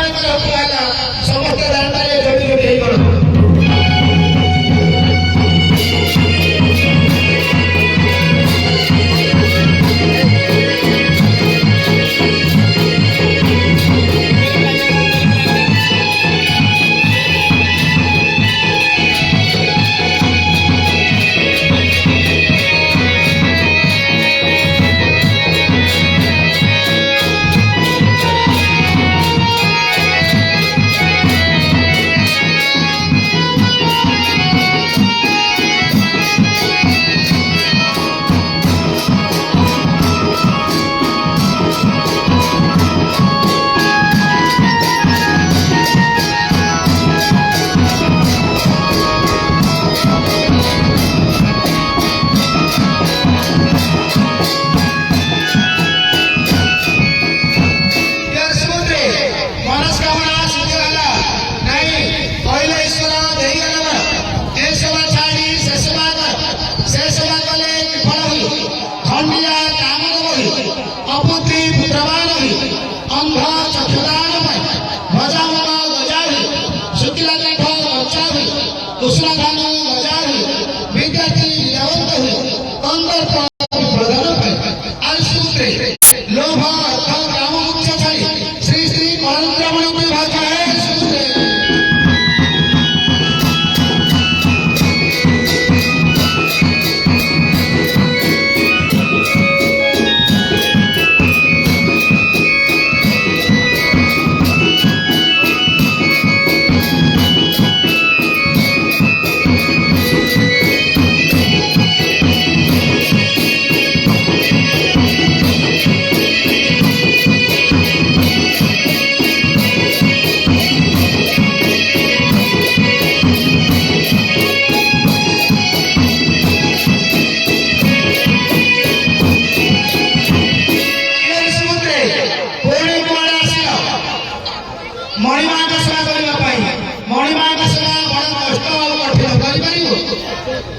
समस्त दांडारे जोड़ी जोड़ी हे गलो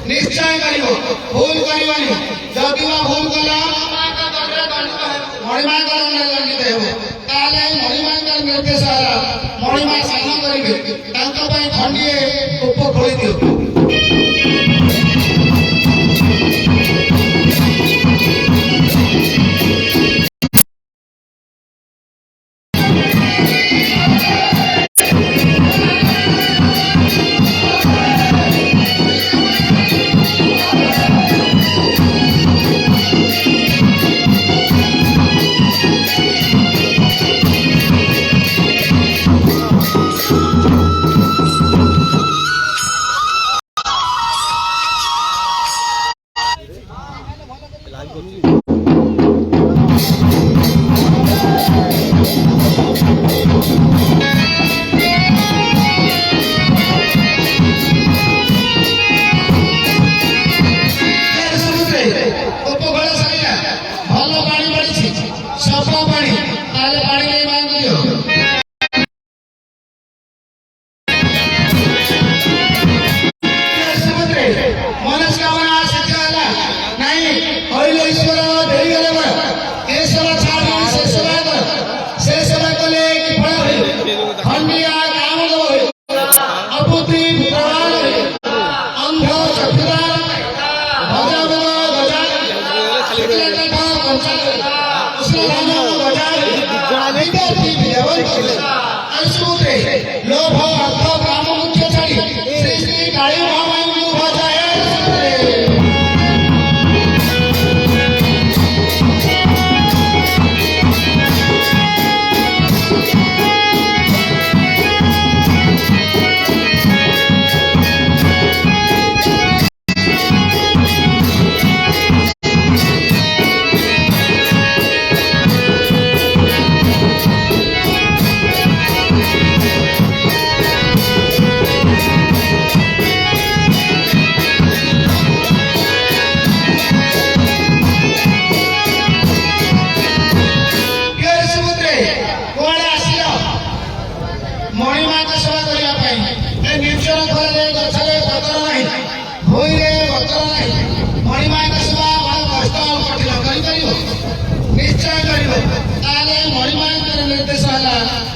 निश्चय कर भूल कर जदि भूल कला मणिमा दंडित मणिमा निर्देश मणिमा सान करेंगे खंडिए कूप खोली दियो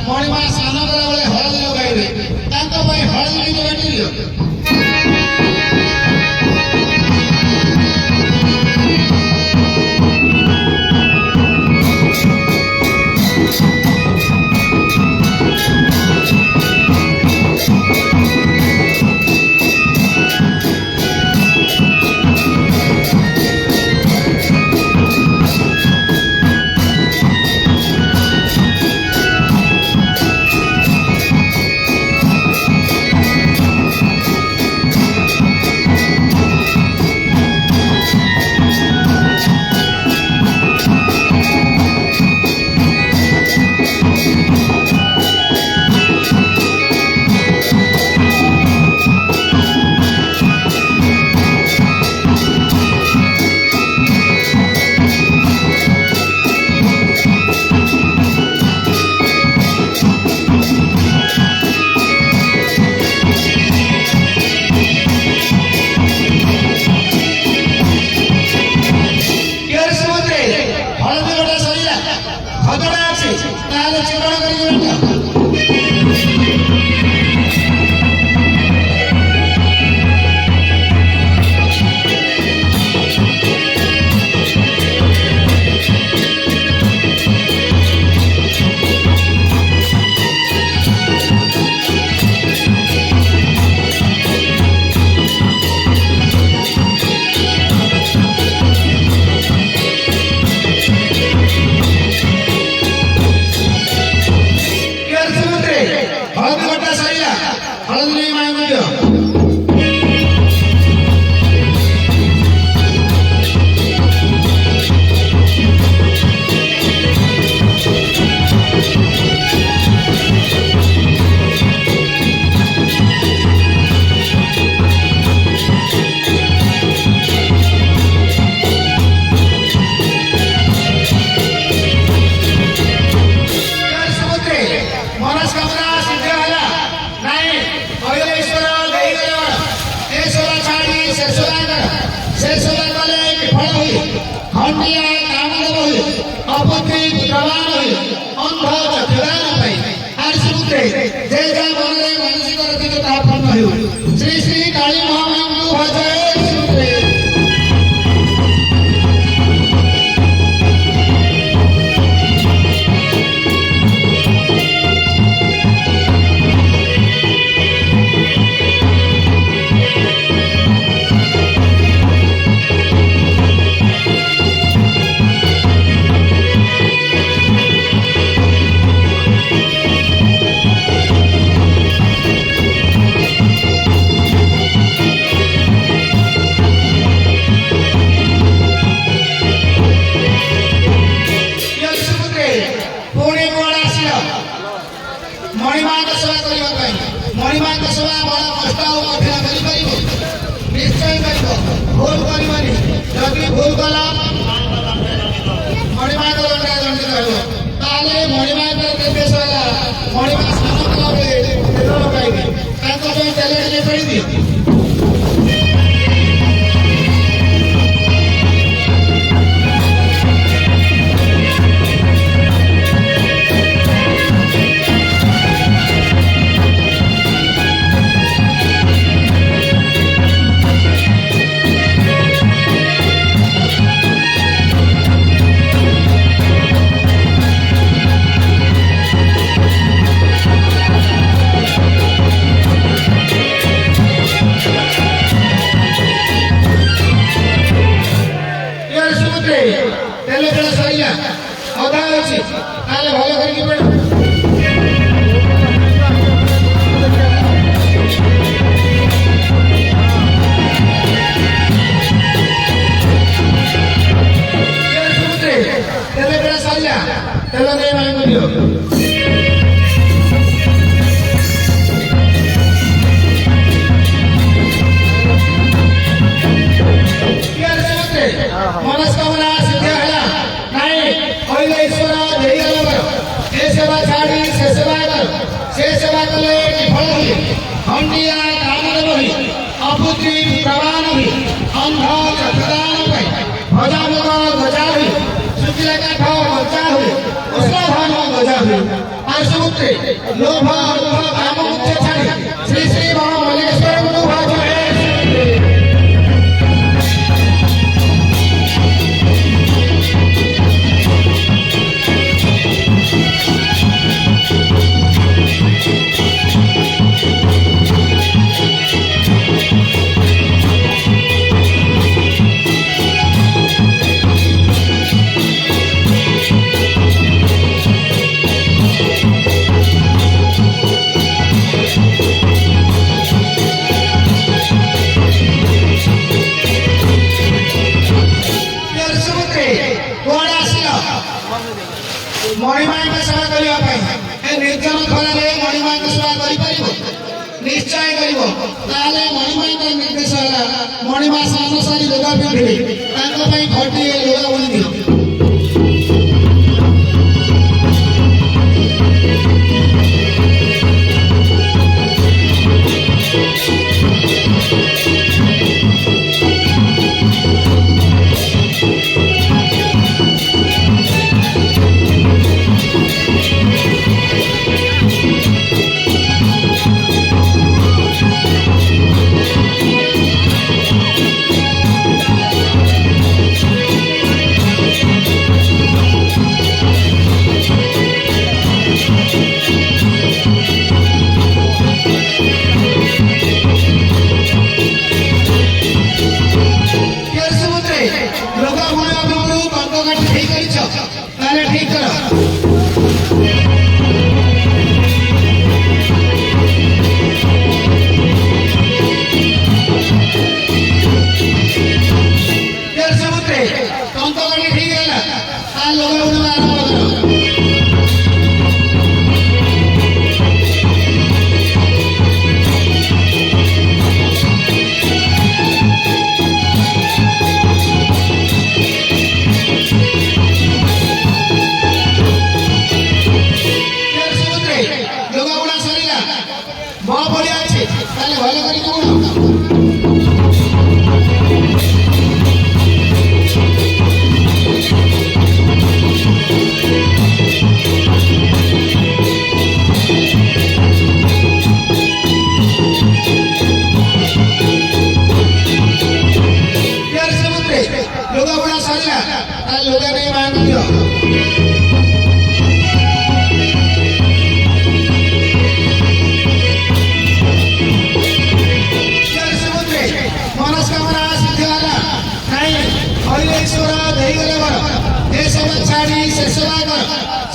ମଣିମା ସ୍ନାନ କଲାବେଳେ ହଳଦୀ ଲଗାଇବେ ତାଙ୍କ ପାଇଁ ହଳଦୀ ଗୀତ ବାଟିଦିଅ। श्री श्री काली महामायी भजे। मणिमा सेवा बड़ा कष्ट निश्चय कर भूल कर जदि भूल कल मणिमा दंडित रहा मणिमा निर्देश मणिमा स्नान कला तेल लगे तेल टे फेरी दिए। तेल बेला सर अधा अच्छी भल कर तेल बेला सर तेल दे मांग मनस्कामना सिद्ध है पहले ईश्वर सेवा छाड़ी से सेवा कले फल हुई खंडिया कामन बही अपुत्री प्रमाण हुई अंध चक्षुदान भजामुख गजा हुई शुक्ला काठ गजा हुई उष्ण धान गजा हुई सूत्रे लोभ काम मुक्ति छाड़ी श्री श्री महामल्लिकेश्वर गुरुभाजय मणिमाई सेवा करने निर्जन खरारे मणिमाई सेवा निश्चय कर मणिमाई निर्देश है मणिमा स्नान सारी लुगा पिंधे खटिए लुगा बुणी ठीक कर समुद्रे कंकड़ी ठीक है लोग आरंभ कर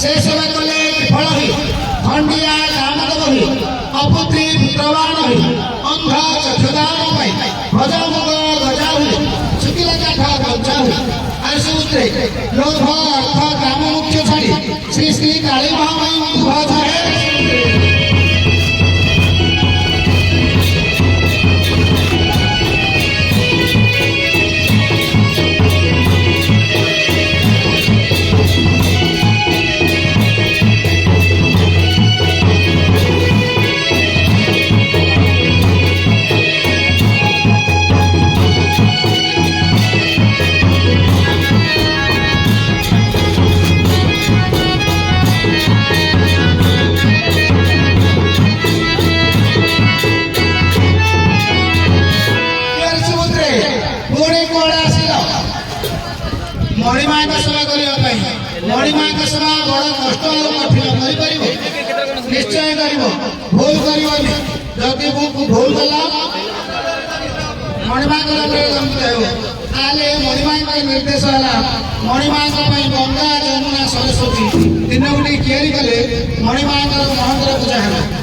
से सेवा कले फल हुई खंडिया कामद बही अपुत्री पुत्रवान हुई अंध चक्षुदान पाई भजा मुग गजा हुई शुकिला काठ गजा हुई आयुषे लोभ अर्थ काम मुख्य छाड़ी श्री श्री काली महामाई भजाए मणिमाई सेवा करने मणिमाई सेवा बड़ कष्ट कठिन कर निश्चय कर भूल कर जदि भूल कला मणिमाई मणिमाई निर्देश है मणिमाई गंगा जमुना सरस्वती तीन गोटे या कले मणिमाई महंतर पूजा है।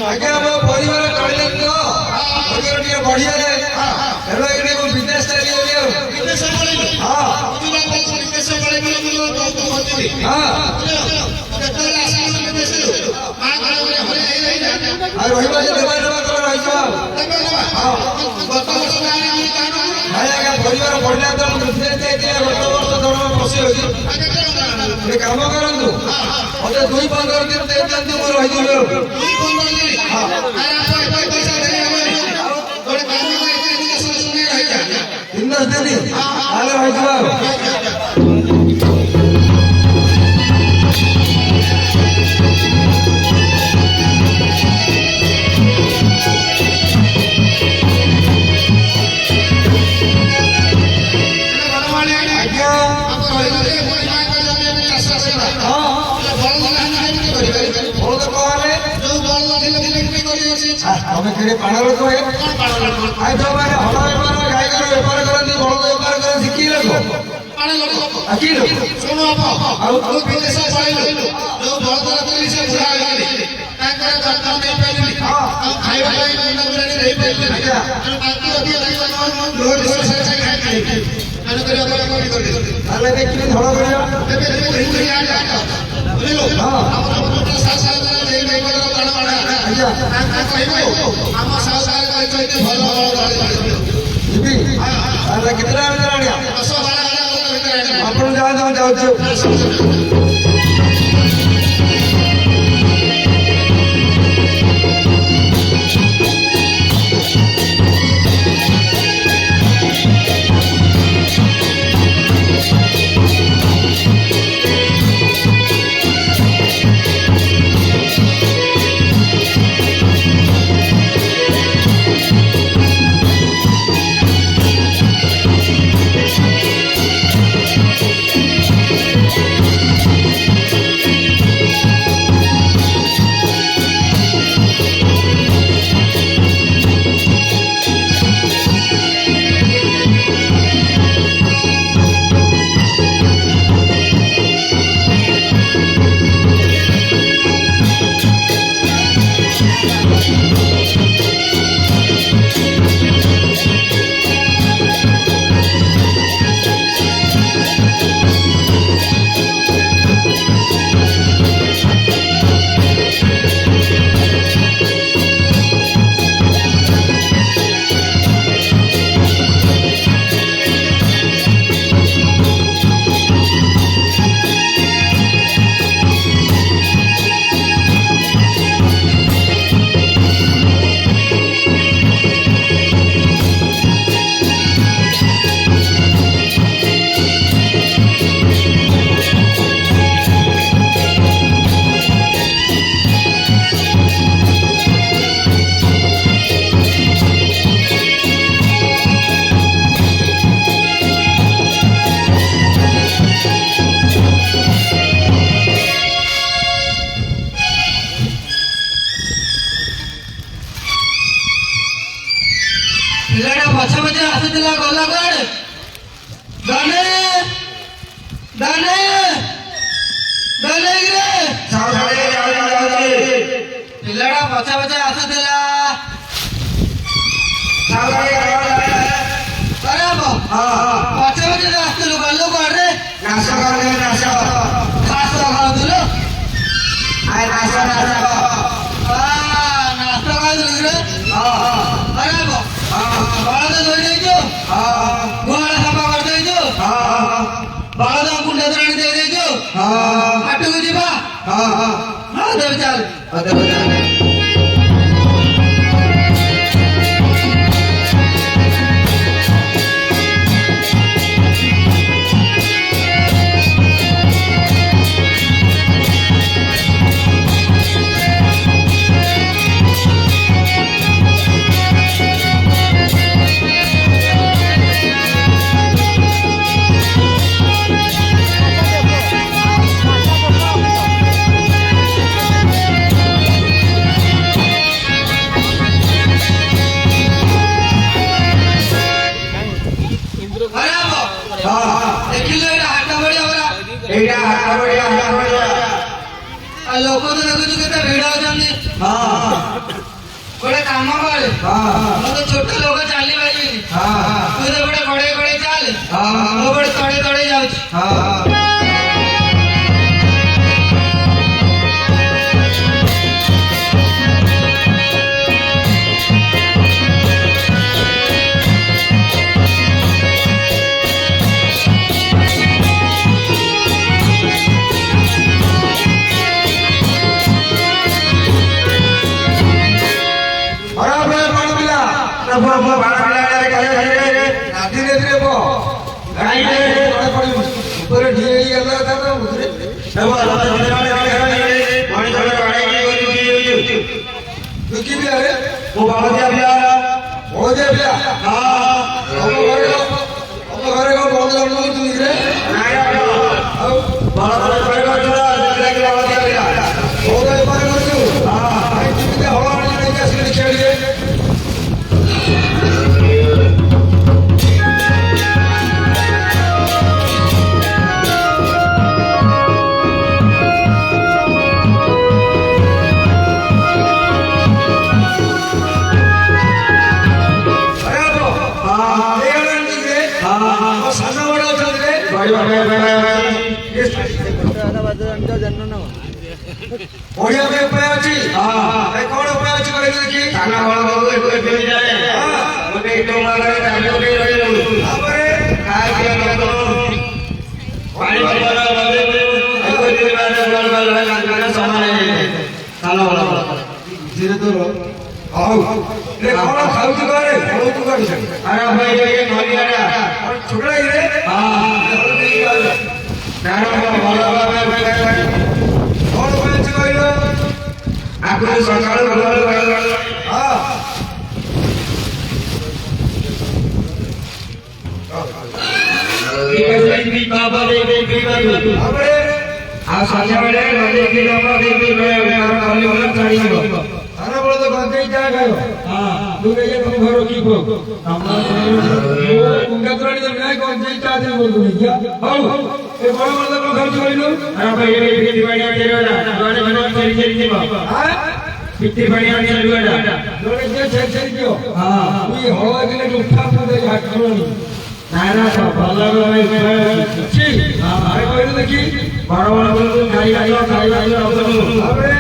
ଆଜ୍ଞା ମୋ ପରିବାର ଚଳିଲେ ତ ପରିବାର ଟିକେ ବଢିଆରେ ଏବେ ଏଠି ମୁଁ ବିଦେଶ ଚାଲିଗଲି ଆଉ ବିଦେଶ ପଳେଇବି ବିଦେଶ ପଳେଇବି କେତେବେଳେ ଆସିବ ବିଦେଶରୁ ମା ଘର ଆଉ ରହିବା ଯେ ଦେବା ଦେବା କରି ରହିଯିବ ଗତ ବର୍ଷ ନାଇଁ ଆଜ୍ଞା ପରିବାର ବଢିଲା ତ ମୁଁ ବିଦେଶ ଯାଇଥିଲି ଗତ ବର୍ଷ ଦରମା ପଶି ଅଛି ଗୋଟେ କାମ କରନ୍ତୁ ମତେ 2-15 ଦିନ ଦେଇଛନ୍ତି ମୁଁ ରହିଯିବି ଆଉ ଦିନ ତାହେଲେ ରହିଯିବ ଆଉ ତମେ କିଣି ପାଣ ଲୋକ ଯୋଉମାନେ ହଳ ବେପାର ଗାଈଗର ବେପାର କରନ୍ତି ବଳଦ ବେପାର କରନ୍ତି କି ଲୋକ କି ଲୋକ ଆଉ ବିଦେଶ ପଳେଇଲୁ ଯୋଉ ବଳଦ ରଖିଲି ସେ ବୁଢା ହେଇଗଲି ତାଙ୍କର ଯତ୍ନ ନେଇପାରିଲି ଆଉ ଖାଇବା ପାଇଁ ନେଇପାରିଲି ତାହେଲେ ଦେଖିଲି ଧଳ କରିବା ଆମ ସାହୁକାର କହିଛନ୍ତି ଭଲ ଯିବି ତାହେଲେ କେତେଟା ଭିତରେ ଆଣିବା 10-12 ଭିତରେ ଆପଣ ଯାଆନ୍ତୁ ଆମେ ଯାଉଛୁ दाने दाने रे ପିଲାଟା ପଛେ ପଛେ ଆସୁଥିଲା ପଛେ ପଛେ ଆସୁଥିଲୁ ଗଲୁ କୁଆଡେ ଘାସ ଖାଉଥିଲୁ ନାଶ ଖାଉଥିଲୁ ରେ ବଳଦ ଧୋଇ ଦେଇଛୁ ଗୁହାଳ ସଫା କରିଦେଇଛୁ ବଳଦ କୁଣ୍ଡ ତୋରାଣି ଦେଇଦେଇଛୁ ହାଟକୁ ଯିବା ଦେବି ଚାଲ लोक तो देखु केते भिड़ होचंदी गोटे काम कर तो छोट लोक चली पारिबेनी तू तो गोटे गड़े गड़े चल मो गोटे तड़े तड़े जाउची बढ़िया में उपाय अछि कोन उपाय अछि करे देखि खाना वाला बाबू एक फेरी जाए मोटे तो मारे डालो के रहे हमरे खाए के तो पानी वाला बंदे को दिन मारे गल लगना समान है खाना वाला धीरे तो आओ रे कोन खाउ तू करे खाउ तू कर अरे भाई ये नलियाडा छोटा रे हां नारा वाला आपको सरकार पिट्टी बढ़िया चलुएडा लोरे जे छेछरी दियो हां ई हवा के उठा पदे घाटरोनी नारा सब भला भाई छी हां अरे कोई देखी बड़ बड़ बोल खाई खाई रखनु अबे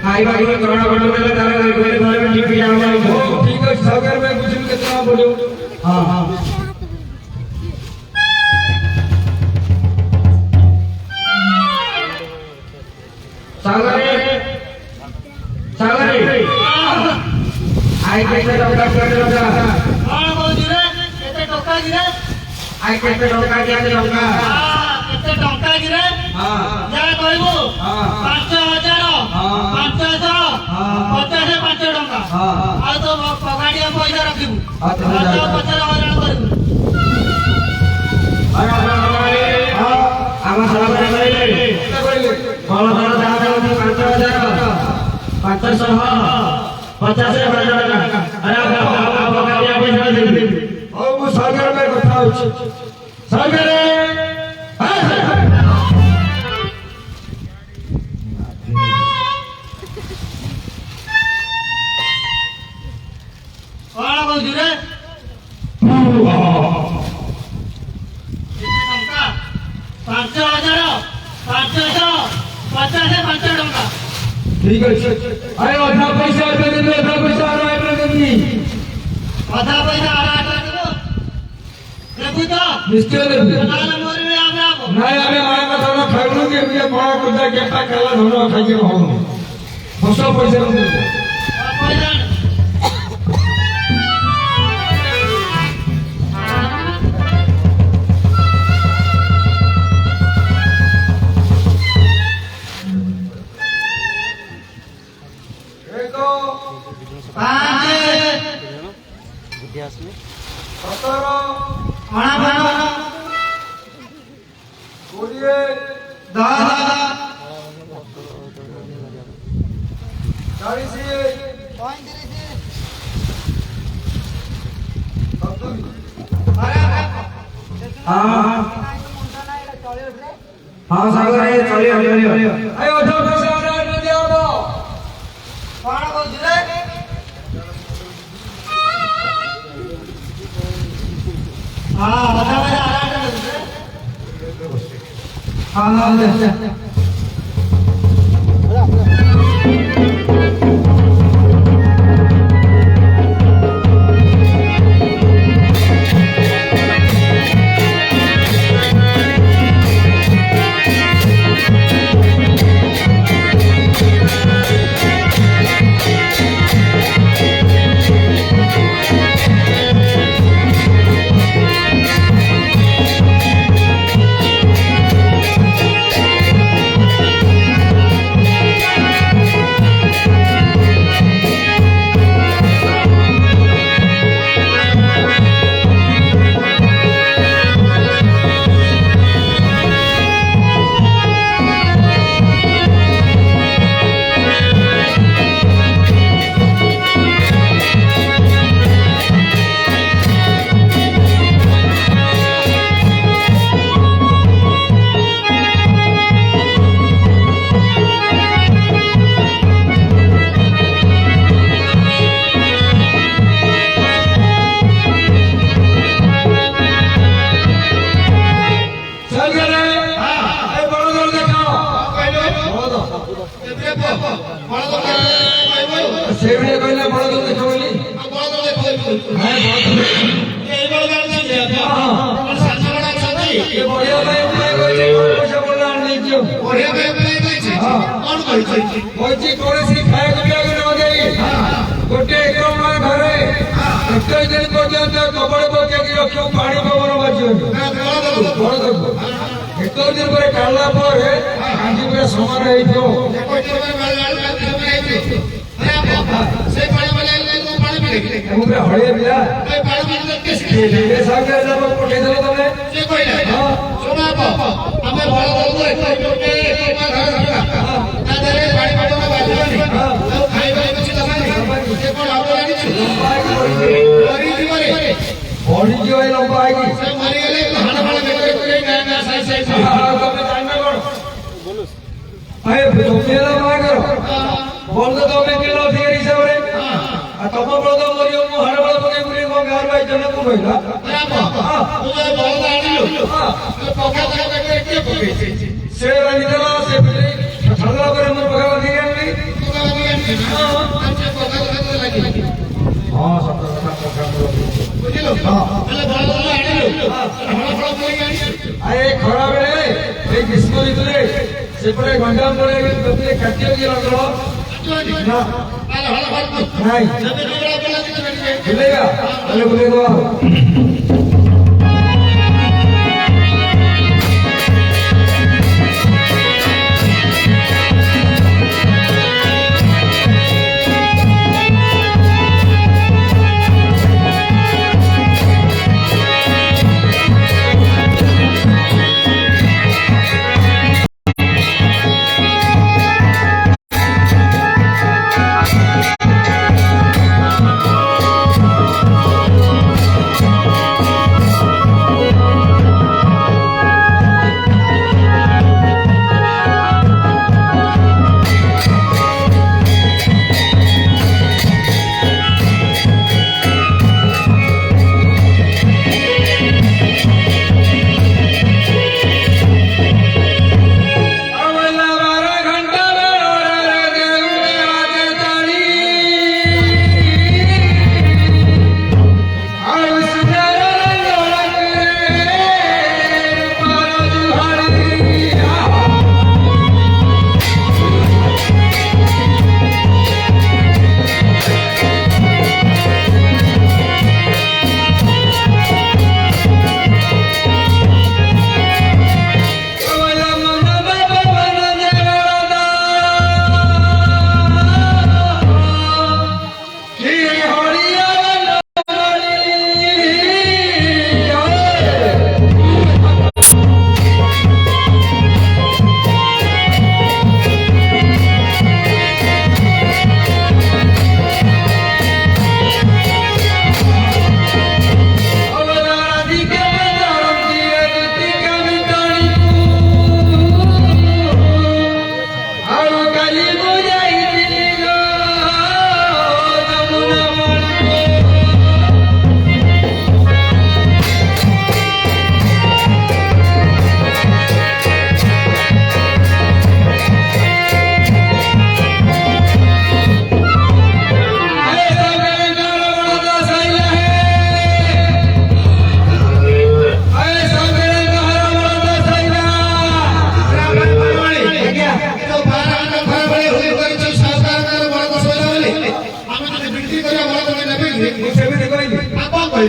खाई भाई को करोड़ बड़ में तारा कोई घरे में टिपी जाओ ठीक है सागर में कुछ कितना बोलो हां हां सागर आई कैसे टोका कर लगा हां बोल रे केते टोका गिरे आई कैसे टोका क्या टोका केते टोका गिरे हां जा कहबो हां 5000 हां 500 50 5 टोका हां आ तो पगाड़िया पैसा रखिबू अच्छा 50 हजार करू अरे हां आमा सारा करे बोलो बोलो दादा 5000 500 50 अरे सागर में कथा सागर 5,000 550 ଟଙ୍କା ଠିକ ଅଛି ଆରେ ଅଧା ପଇସା ଏବେ ଦେବି ଅଧା ପଇସା ଆର ଏବେ ଦେବି ଅଧା ପଇସା ଆର ଦେବ ଦେବୁ ତ ନିଶ୍ଚୟ ଦେବି ତାହେଲେ ମୋର ବି ଆମେ ହବ ନାଇଁ ଆମେ ମାଙ୍କ ଧନ ଖାଇବୁନୁ କି ଏମିତି କଣ କୁଦା କେଟା ଖାଇଲା ଧନ ଖାଇକି ହଉନି ଫସ ପଇସା ଦେବି ପଇସା ଏକ 5 17 ଅଣା 20 10 हाँ सागर चलिए चलिए अरे उठो पैसा आने दिया वो କଣ କହୁଛୁ ରେ ହଁ ଅଧା ପଇସା ଆର ଦେବୁ हाँ हाँ दे गोटे घरे 21 दिन पर्यंत कबड़ पकड़ रखियो पानी पवन बाजी 21 दिन पर काढ़ला आंधी पूरा समान हड़िया पिला पठेदेल बढ़ी लंबा बंद तुम किलो अधिकारी हिसाब से तुम बड़ मर हाड़ बड़ पकड़ बुले गाँव भाई जन को कहला से रांधिदेला से छाड़ला पर मोर पका अधिकारी हाँ सब आए खरा बेले ग्रीष्म ऋतु से गंजाम पड़े काटियो किए बुलेगा बुले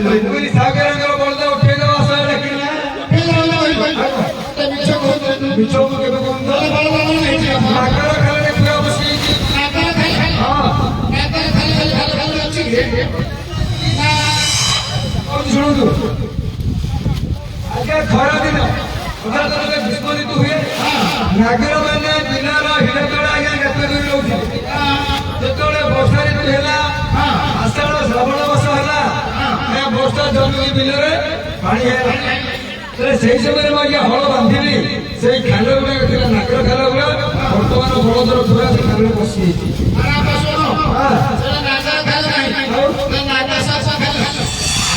କହିଲୁ ମୁଁ ସାଗରଙ୍କର ବଳଦ ଉଠେଇଦେବା ଆଶା ଡାକିଲି ନା ମିଛ କହୁଛୁ ମିଛ ମୁଁ କେବେ କହୁନି ତ। ନାଗର ଖାଲରେ ପୁରା ବସିଯାଇଛି। ଶୁଣନ୍ତୁ ଆଜ୍ଞା ଖରା ଦିନ ଯେତେବେଳେ ଗ୍ରୀଷ୍ମ ଋତୁ ହୁଏ ନାଗର ମାନେ ବିଲର ହିଡ଼ ତଳେ ଆଜ୍ଞା କେତେ ଦୂର ରହୁଥିଲେ। ଯେତେବେଳେ ବର୍ଷା ଋତୁ ହେଲା ଆଷାଢ଼ ଶ୍ରାବଣ ମାସ ହେଲା ବର୍ଷା ଜମିକି ବିଲରେ ପାଣି ହେଲା ସେଇ ସମୟରେ ମୁଁ ଆଜ୍ଞା ହଳ ବାନ୍ଧିଲି ସେଇ ଖାଲ ଗୁଡାକ ଥିଲା ନାଗର ଖାଲ ଗୁଡା ବର୍ତ୍ତମାନ ବଳଦର ପୁରା ସେ ଖାଲରେ ପଶିଯାଇଛି।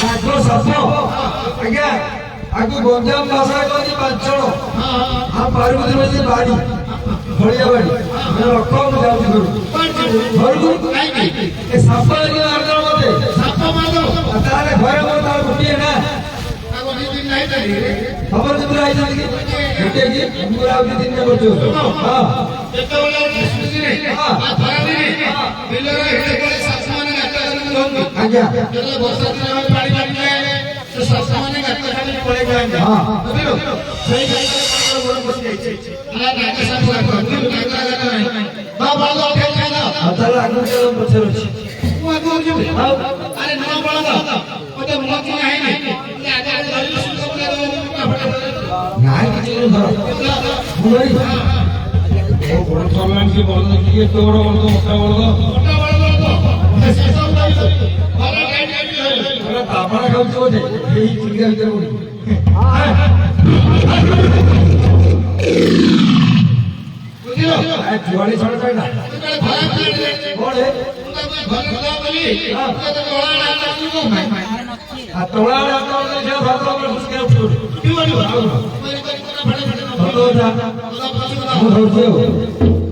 ନାଗ ସାପ ଆଜ୍ଞା ଆକୁ ଗଞ୍ଜାମ ଭାଷାରେ କହନ୍ତି ପାଞ୍ଚଳ ଆଉ ପାର୍ବତୀ ନଦୀ ବାଡ଼ି ଭଳିଆ ବାଡ଼ି ରଖ ମୁଁ ଯାଉଛି ଘରକୁ ଏ ସାପ ଆଜ୍ଞା ମାରିଦେବ ମତେ ତାହେଲେ ଘରେ ମୋର ତାର ଗୋଟିଏ ନା ଖବର ଯେତେବେଳେ ଆଇଛନ୍ତି କି ଗୋଟିଏ କି ମୁଁ ଆଉ ଦି ତିନି କରୁଛୁ ଆଜ୍ଞା ବର୍ଷା ଦିନ ପାଣି ମାରିଯାଏ ମାନେ ଗାତ ଖାଲି ପଳେଇ ଯାଆନ୍ତି ବୁଝିଲୁ ସେଇ ତାହେଲେ ଆଗକୁ ପଛରେ ଅଛି ଆରେ ନୂଆ ବଳଦ ମତେ ମୁହ ଚିହ୍ନା ହେଇନି ନାଇଁ କିଛି ଧର ମୁଁ ଧରି ବଡ ସରିଲାଣି ସେ ବଳଦ କିଏ ଏତେ ବଡ ବଳଦ ମୋଟା ବଳଦ ତାପଣା ଖାଉଛି ବୋଧେ ଏଇ ଚିଲିକା ଭିତରେ କୋଉଠି ଜୁଆଳି ଛଡ଼ ଚାଇନା ତୋଳା ମୁଁ ଧରୁଛି ଆଉ